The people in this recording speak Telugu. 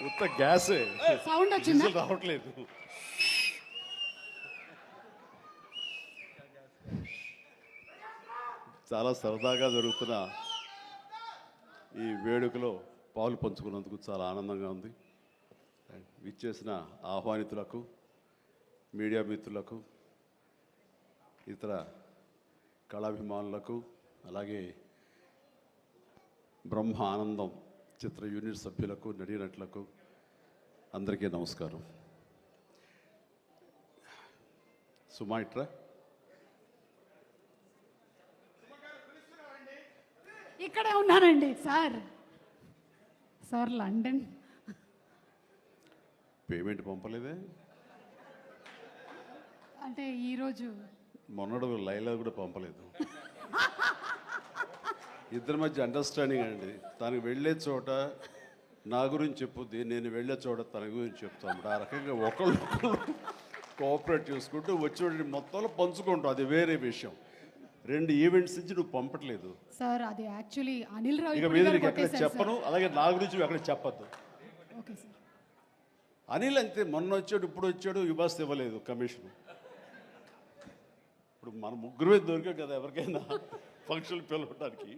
ఉత్త గ్యాసే, సౌండ్ వచ్చిందా? విజిల్ రావట్లేదు. చాలా సరదాగా జరుగుతున్న ఈ వేడుకలో పాలు పంచుకున్నందుకు చాలా ఆనందంగా ఉంది. విచ్చేసిన ఆహ్వానితులకు, మీడియా మిత్రులకు, ఇతర కళాభిమానులకు, అలాగే బ్రహ్మ ఆనందం చిత్ర యూనిట్ సభ్యులకు, నటీనటులకు అందరికీ నమస్కారం. సుమాయిట్రా ఇక్కడే ఉన్నానండి సార్ లండన్. పేమెంట్ పంపలేదే? అంటే ఈరోజు మొన్నడు లైలా కూడా పంపలేదు. ఇద్దరి మధ్య అండర్స్టాండింగ్ అండి. తనకు వెళ్ళే చోట నా గురించి చెప్పుద్ది, నేను వెళ్ళే చోట తన గురించి చెప్తాము. ఆ రకంగా ఒకళ్ళు కోఆపరేట్ చేసుకుంటూ వచ్చి మొత్తంలో పంచుకుంటాం. అది వేరే విషయం. 2 ఈవెంట్స్ నుంచి నువ్వు పంపట్లేదు సార్. అది యాక్చువల్లీ అనిల్ రావు ఇక మీద నీకు ఎక్కడ చెప్పను, అలాగే నా గురించి ఎక్కడ చెప్పద్దు. Okay sir. అనిల్ అంతే, మొన్న వచ్చాడు, ఇప్పుడు వచ్చాడు, ఇవ్వాల్సి ఇవ్వలేదు కమిషన్. ఇప్పుడు మన ముగ్గురు దొరికాం కదా ఎవరికైనా ఫంక్షన్ పిలవడానికి.